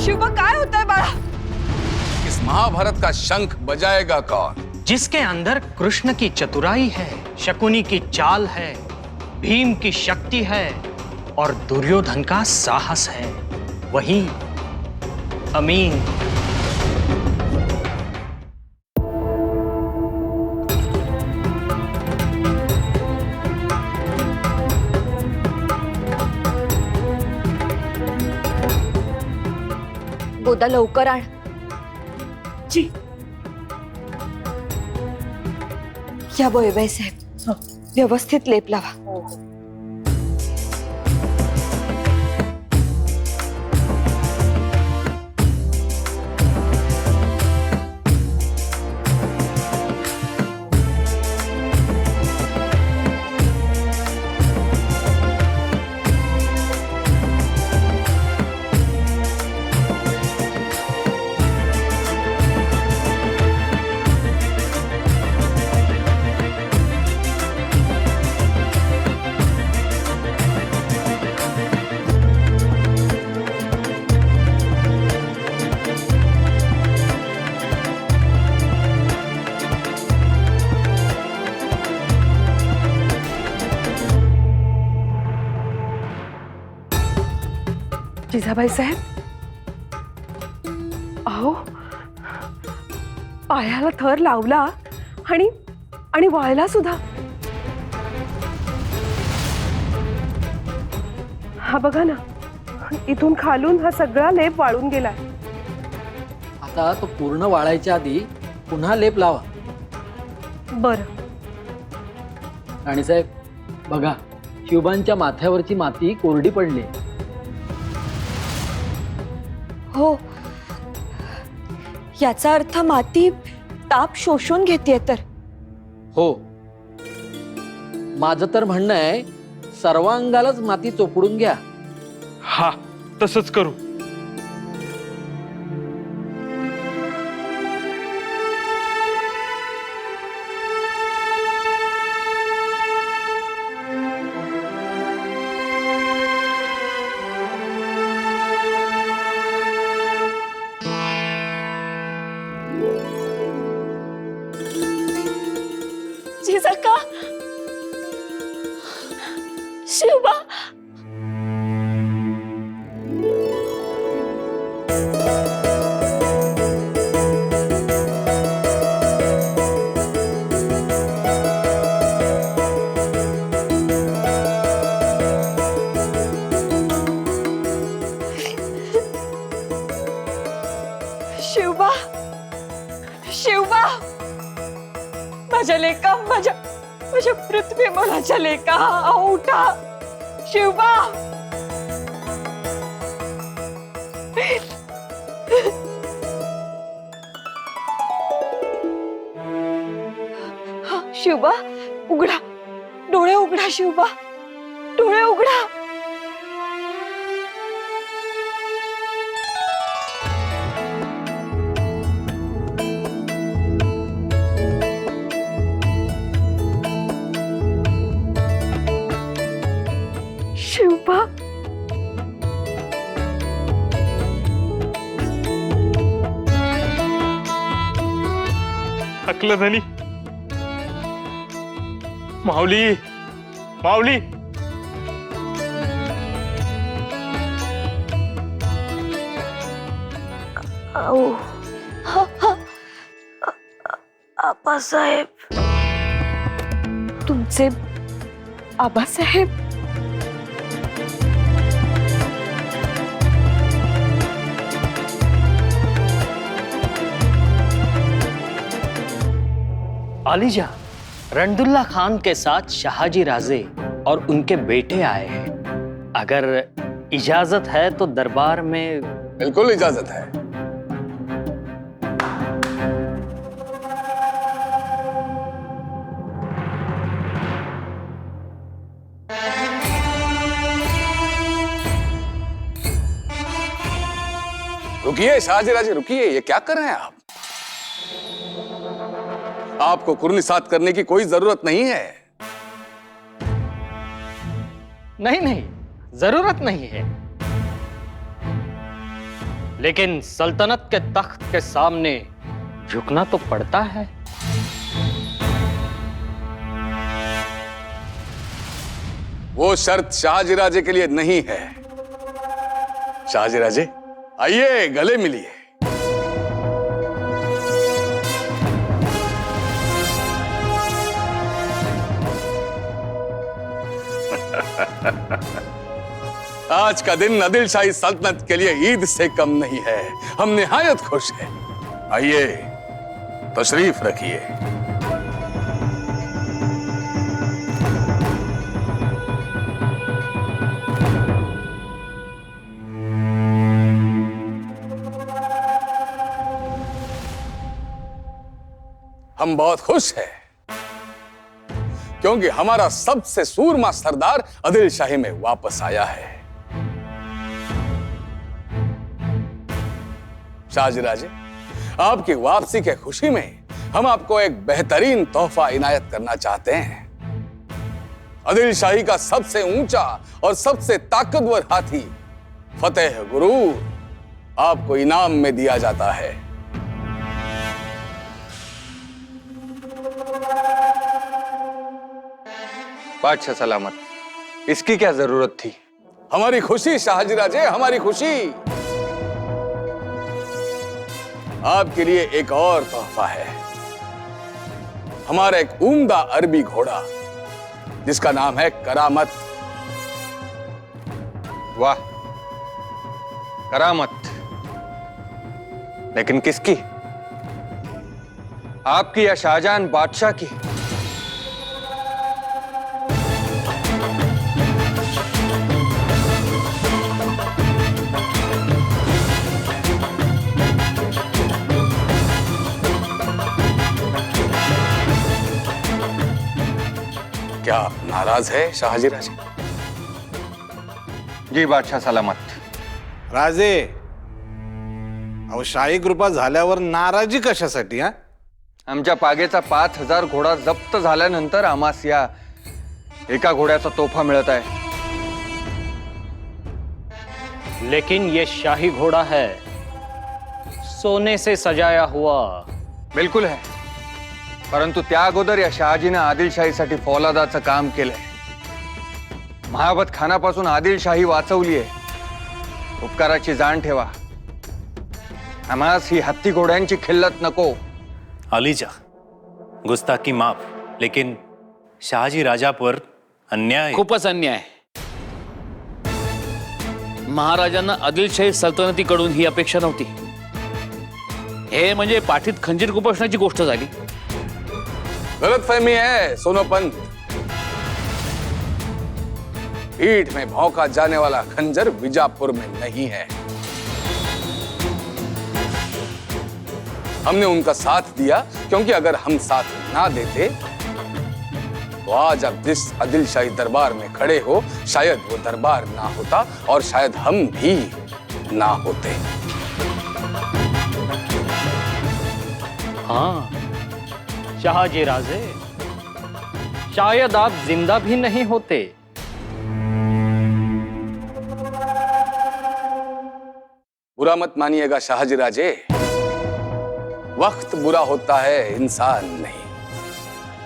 शिवबा काय होतंय बाळा? इस महाभारत का शंख बजाएगा कौन? जिसके अंदर कृष्ण की चतुराई है, शकुनी की चाल है, भीम की शक्ति है और दुर्योधन का साहस है, वही अमीन। गोदा लवकर आण। जी या बोयबाई साहेब, व्यवस्थित लेप लावा। जिजाबाई साहेब, अहो पायाला थर लावला आणि आणि वाळला सुद्धा। हा बघा ना, इथून खालून हा सगळा लेप वाळून गेलाय। आता तो पूर्ण वाळायच्या आधी पुन्हा लेप लावा। बरं। राणीसाहेब बघा, शिवबांच्या माथ्यावरची माती कोरडी पडली। हो, याचा अर्थ माती ताप शोषून घेते तर। हो, माझं तर म्हणणं आहे सर्वांगालाच माती चोपडून घ्या। हा, तसंच करू। जिजाका, शिवबा, शिवबा, शिवबा, माझ्या लेका, माझ्या पृथ्वी मुलाच्या लेका, अहो उठा। शिवबा, शिवबा उघडा, डोळे उघडा। शिवबा, डोळे उघडा। शिवबा, हकलं झाली। माऊली, माऊली, आओ, आबासाहेब, तुमचे आबासाहेब। आलिजा, रणदुल्ला खान के साथ शाहजी राजे और उनके बेटे आए हैं। अगर इजाजत है तो दरबार में। बिल्कुल इजाजत है। रुकिए शाहजी राजे, रुकिए। ये क्या कर रहे हैं आप? आपको कुर्नी साथ करने की कोई जरूरत नहीं है। नहीं नहीं, जरूरत नहीं है, लेकिन सल्तनत के तख्त के सामने झुकना तो पड़ता है। वो शर्त शाहजीराजे के लिए नहीं है। शाहजीराजे, आइए गले मिलिए। आज का दिन आदिल शाही सल्तनत के लिए ईद से कम नहीं है। हम निहायत खुश हैं। आइए तशरीफ रखिए। हम बहुत खुश हैं क्योंकि हमारा सबसे सूरमा सरदार आदिल शाही में वापस आया है। शाहजीराजे, आपकी वापसी के खुशी में हम आपको एक बेहतरीन तोहफा इनायत करना चाहते हैं। आदिल शाही का सबसे ऊंचा और सबसे ताकतवर हाथी फतेह गुरूर आपको इनाम में दिया जाता है। बादशाह सलामत, इसकी क्या जरूरत थी? हमारी खुशी शाहजीराजे, हमारी खुशी। आपके लिए एक और तोहफा है। हमारा एक उम्दा अरबी घोड़ा जिसका नाम है करामत। वाह, करामत। लेकिन किसकी? आपकी या शाहजहां बादशाह की? क्या आप नाराज है शाहजीराजे? जी बादशाह सलामत। राजे, अहो शाही कृपा झाल्यावर नाराजी कशासाठी? हा, आमच्या पागेचा 5000 घोडा जप्त झाल्यानंतर आम्हास या एका घोड्याचा तोहफा मिळत आहे। लेकिन ये शाही घोड़ा है, सोने से सजाया हुआ। बिल्कुल है, परंतु त्या अगोदर या शहाजीने आदिलशाहीसाठी फौलादाचं काम केलंय। महाबत खानापासून आदिलशाही वाचवली आहे। उपकाराची जाण ठेवा। आम्हास ही हत्ती घोड्यांची खिल्लत नको। अलीजा, गुस्ताखी माफ, लेकिन शहाजी राजा पर अन्याय। खूपच अन्याय। महाराजांना आदिलशाही सल्तनतीकडून ही अपेक्षा नव्हती। हे म्हणजे पाठीत खंजीर खुपसण्याची गोष्ट झाली। गलतफहमी है सोनोपंत। पीठ में भौंका जाने वाला खंजर विजापुर में नहीं है। हमने उनका साथ दिया क्योंकि अगर हम साथ ना देते तो आज आप जिस आदिलशाही दरबार में खड़े हो शायद वो दरबार ना होता और शायद हम भी ना होते। हाँ शाहजी राजे, शायद आप जिंदा भी नहीं होते। बुरा मत मानिएगा शाहजी राजे, वक्त बुरा होता है, इंसान नहीं।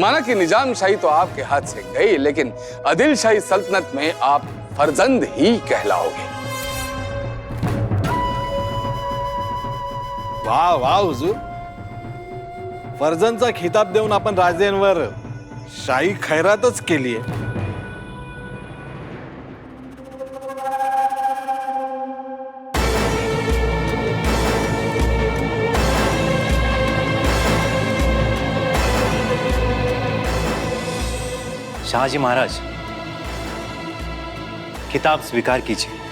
माना कि निजाम शाही तो आपके हाथ से गई, लेकिन आदिल शाही सल्तनत में आप फर्जंद ही कहलाओगे। वाह वाह हुजूर, फर्जंदचा खिताब देऊन आपण राजेंवर शाही खैरातच केली आहे। शाहजी महाराज, खिताब स्वीकार कीजिए।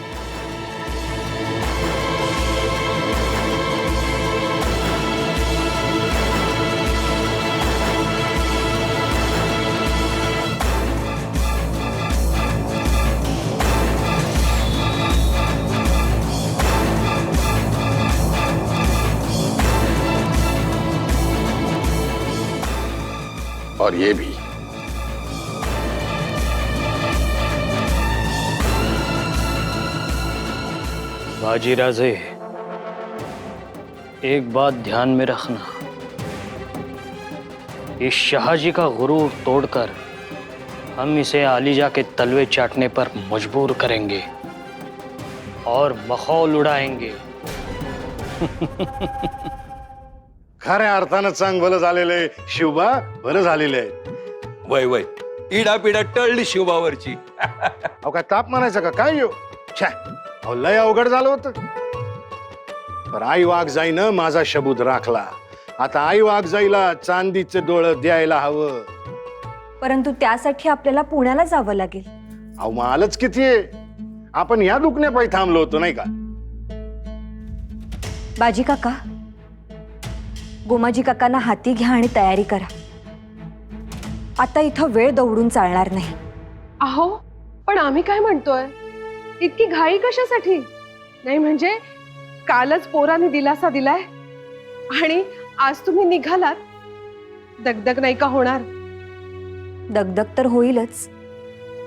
और ये भी। बाजी राजे, एक बात ध्यान में रखना, इस शाहजी का गुरूर तोड़कर हम इसे आलिजा के तलवे चाटने पर मजबूर करेंगे और मखौल उड़ाएंगे। खऱ्या अर्थानं चांग भलं झालेलं आहे शिवबा, बरं झालेलं आहे. वय वय इडा पिडा टळली शिवबावरची. अहो काय ताप म्हणायचं का काय येऊ? छे, अहो लय अवघड झालं होतं. पण आई वाघ जाईनं माझा शबूत राखला. आता आई वाघ जाईला चांदीचं डोळं द्यायला हवं. परंतु त्यासाठी आपल्याला पुण्याला जावं लागेल. अहो मालच किती आहे. आपण या दुखण्यापायी थांबलो होतो नाही का? बाजी काका, गोमाजी काकांना हाती घ्या आणि तयारी करा. आता इथं वेळ दौडून चालणार नाही. अहो पण आम्ही काय म्हणतोय, इतकी घाई कशासाठी? नाही म्हणजे कालच पोराने दिलासा दिलाय आणि आज तुम्ही निघालात. दगदग नाही का होणार? दगदग तर होईलच,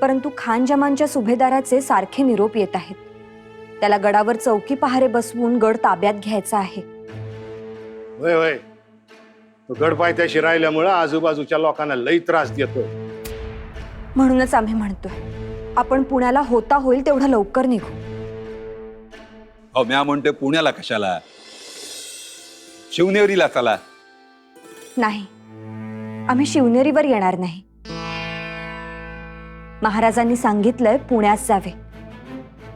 परंतु खान जमानच्या सुभेदाराचे सारखे निरोप येत आहेत. त्याला गडावर चौकी पहारे बसवून गड ताब्यात घ्यायचा आहे. होय होय, तो गडपायथ्याशी राहिल्यामुळं आजूबाजूच्या लोकांना लई त्रास देतो. म्हणूनच आम्ही म्हणतोय, आपण पुण्याला होता होईल तेवढं लवकर निघू. अहो म्या म्हणतोय पुण्याला कशाला, शिवनेरीला चला. नाही, आम्ही शिवनेरीवर येणार नाही. महाराजांनी सांगितलंय पुण्यास जावे.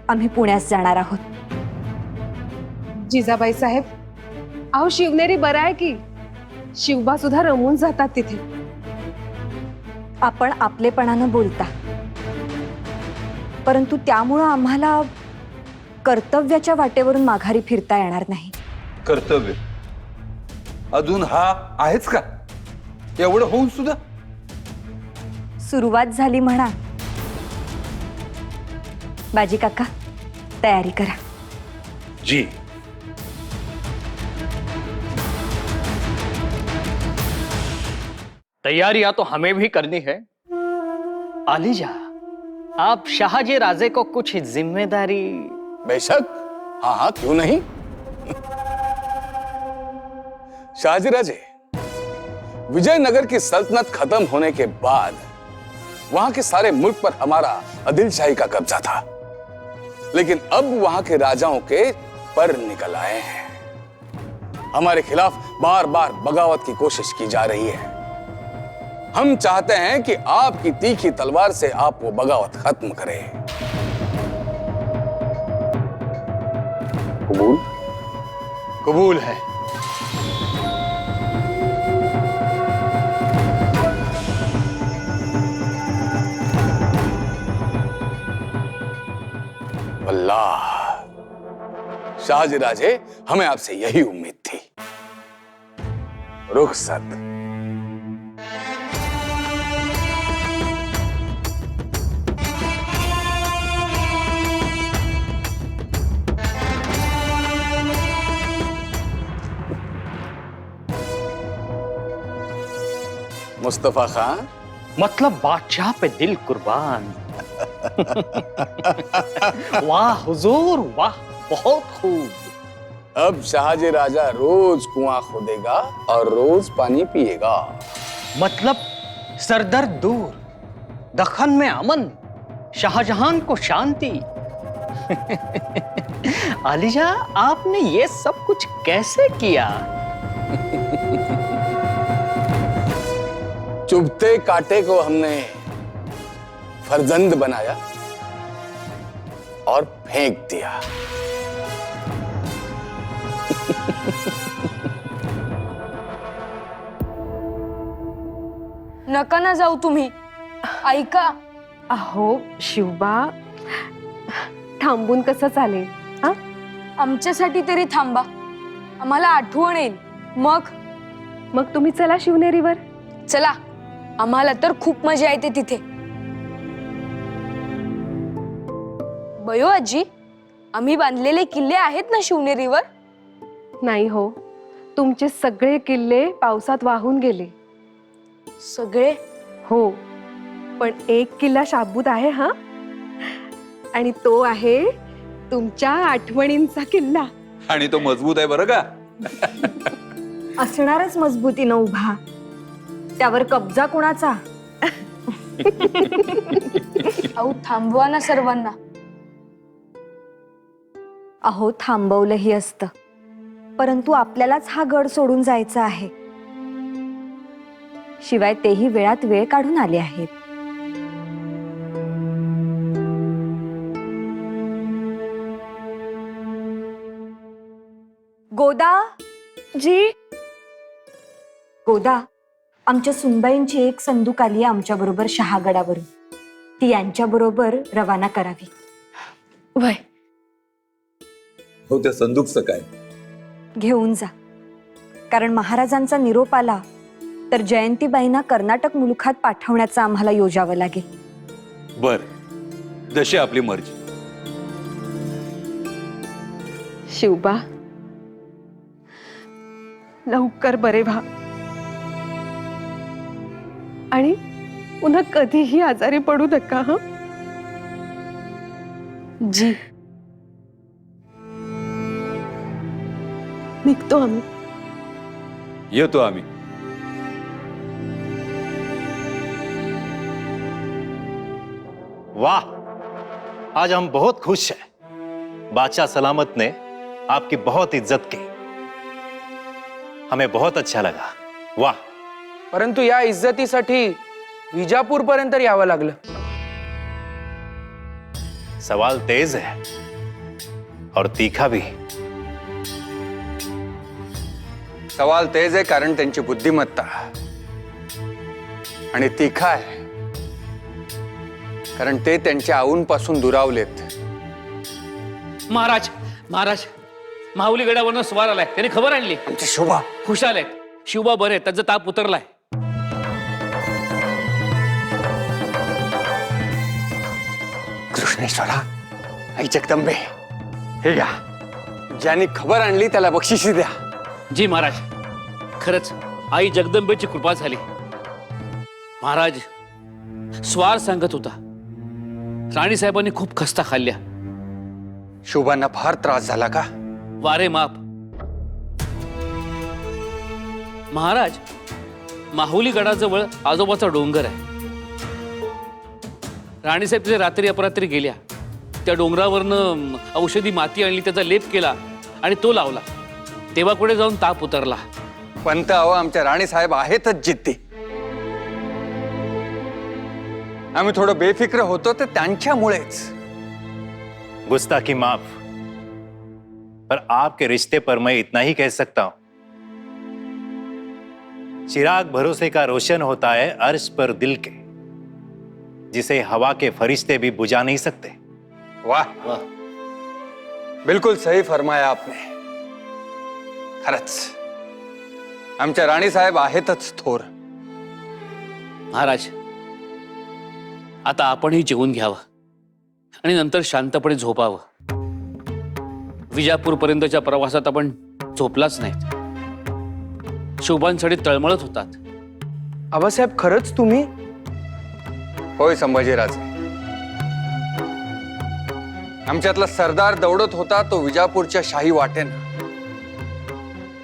आम्ही पुण्यास जाणार आहोत. जिजाबाई साहेब, अहो शिवनेरी बरं आहे की, शिवबा सुद्धा रमून जातात तिथे. आपण आपलेपणानं बोलता, परंतु त्यामुळं आम्हाला कर्तव्याच्या वाटेवरून माघारी फिरता येणार नाही. कर्तव्य अजून हा आहेच का? एवढं होऊन सुद्धा सुरुवात झाली म्हणा. बाजी काका, तयारी करा. जी. तैयारियां तो हमें भी करनी है। आलिजा, आप शाहजी राजे को कुछ जिम्मेदारी। बेशक, हाँ हाँ क्यों नहीं। शाहजी राजे, विजयनगर की सल्तनत खत्म होने के बाद वहां के सारे मुल्क पर हमारा आदिलशाही का कब्जा था, लेकिन अब वहां के राजाओं के पर निकल आए हैं। हमारे खिलाफ बार बार बगावत की कोशिश की जा रही है। हम चाहते हैं कि आपकी तीखी तलवार से आप वो बगावत खत्म करें। कबूल? कबूल है। अल्लाह, शाहजी राजे, हमें आपसे यही उम्मीद थी। रुखसत। मुस्तफा खान, मतलब बादशाह पे दिल कुर्बान। वाह हुजूर, वाह, बहुत खूब। अब शाहजी राजा रोज कुआं खोदेगा और रोज पानी पिएगा। मतलब सरदर्द दूर, दखन में अमन, शाहजहां को शांति। आलिजा, आपने ये सब कुछ कैसे किया? चुभते कांटे को हमने फर्जंद बनाया और फेंक दिया। नका ना जाऊ तुम्ही, ऐका। अहो शिवबा, थांबून कसं चालेल? हा, आमच्यासाठी तरी थांबा, आम्हाला आठवण येईल। मग तुम्ही चला शिवनेरीवर। चला, आम्हाला तर खूप मजा येते तिथे। बयो आजी, आम्ही बांधलेले किल्ले आहेत ना शिवनेरीवर? नाही हो, तुमचे सगळे किल्ले पावसात वाहून गेले। सगळे? हो, पण एक किल्ला शाबूत आहे हा, आणि तो आहे तुमच्या आठवणींचा किल्ला। आणि तो मजबूत आहे बरं का? असणारच मजबूतीनं उभा. त्यावर कब्जा कोणाचा? अहो थांबवा ना सर्वांना. अहो थांबवलंही असतं, परंतु आपल्यालाच हा गड सोडून जायचा आहे. शिवाय तेही वेळात वेळ काढून आले आहेत. गोदा जी. गोदा, आमच्या सुनबाईंची एक संदूक आली आमच्या बरोबर शहागडावरून. ती यांच्या बरोबर रवाना करावी. वय हो, त्या संदूकचं काय? घेऊन जा, कारण महाराजांचा निरोप आला तर जयंतीबाईंना कर्नाटक मुलुखात पाठवण्याचा आम्हाला योजावं लागेल. बर, जशी आपली मर्जी. शिवबा, लवकर बरे व्हा आणि पुन्हा कधीही आजारी पडू नका. हं जी. निघतो आम्ही. येतो आम्ही. वाह, आज हम बहुत खुश हैं। बादशाह सलामत ने आपकी बहुत इज्जत की, हमें बहुत अच्छा लगा। वाह। परंतु या इज्जतीसाठी विजापूर पर्यंत यावं लागलं. सवाल तेज है और तीखा भी। सवाल तेज आहे कारण त्यांची बुद्धिमत्ता, आणि तीखा आहे कारण ते त्यांच्या आऊंपासून दुरावलेत. महाराज महाराज, माहुली गडावरनं स्वार आलाय, त्याने खबर आणली. आमची शोभा खुशाल आहेत. शिवबा बरे, त्याचा ताप उतरलाय. कृष्णेश्वरा, आई जगदंबे, हे घ्या. ज्यांनी खबर आणली त्याला बक्षिसी द्या. जी महाराज, खरंच आई जगदंबेची कृपा झाली. महाराज, स्वार सांगत होता राणी साहेबांनी खूप खस्ता खाल्ल्या. शोभांना फार त्रास झाला का? वारे माप. महाराज, माहुली गडाजवळ आजोबाचा डोंगर आहे. राणीसाहेब तिथे रात्री अपरात्री गेल्या. त्या डोंगरावरनं औषधी माती आणली, त्याचा लेप केला आणि तो लावला. तेव्हा कुठे जाऊन ताप उतरला. पंत, अहो आमच्या राणी साहेब आहेतच जिद्दी. आम्ही थोडं बेफिक्र होतो ते त्यांच्यामुळेच. गुस्ताखी माफ, पर आपके रिश्ते पर मैं इतना ही कह सकता हूं, चिराग भरोसे का रोशन होता है अर्श पर दिल के, जिसे हवा के फरिश्ते भी बुझा नहीं सकते. वाह वाह, बिल्कुल सही फरमाया आपने. खरंच आमच्या राणी साहेब आहेतच थोर. महाराज, आता आपणही जेवून घ्यावं आणि नंतर शांतपणे झोपावं. विजापूर पर्यंतच्या प्रवासात आपण झोपलाच नाहीत. शोभांसाठी तळमळत होतात. आबासाहेब, खरंच तुम्ही? होय संभाजीराजे, आमच्यातला सरदार दौडत होता तो विजापूरच्या शाही वाटेनं,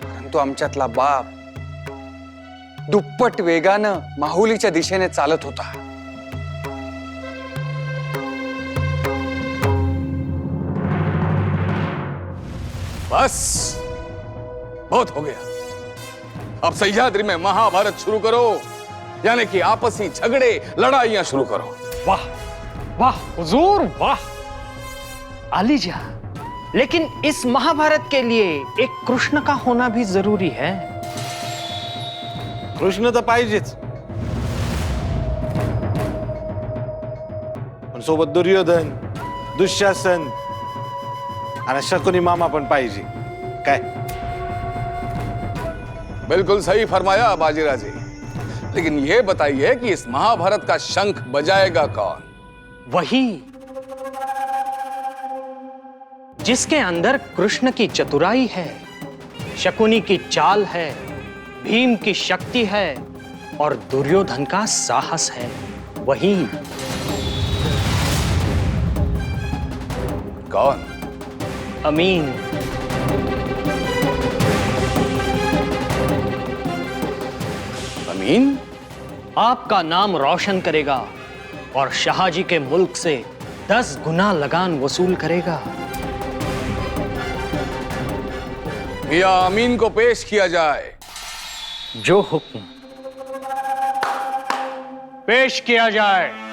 परंतु आमच्यातला बाप दुप्पट वेगानं माहुलीच्या दिशेने चालत होता. बस बहुत हो गया. अब सह्याद्री में महाभारत शुरू करो, यानी कि आपसी झगड़े लड़ाइयां शुरू करो. वाह वाह हुजूर, वाह। आलीजा, लेकिन इस महाभारत के लिए एक कृष्ण का होना भी जरूरी है. कृष्ण तर पाहिजेच, पण सोबत दुर्योधन, दुःशासन आणि शकुनी मामा पण पाहिजे. काय? बिल्कुल सही फरमाया बाजीराजे. लेकिन ये बताइए कि इस महाभारत का शंख बजाएगा कौन? वही जिसके अंदर कृष्ण की चतुराई है, शकुनी की चाल है, भीम की शक्ति है और दुर्योधन का साहस है. वही. कौन? अमीन. अमीन, आपका नाम रोशन करेगा और शाहजी के मुल्क से 10 गुना लगान वसूल करेगा। मियां अमीन को पेश किया जाए। जो हुक्म। पेश किया जाए।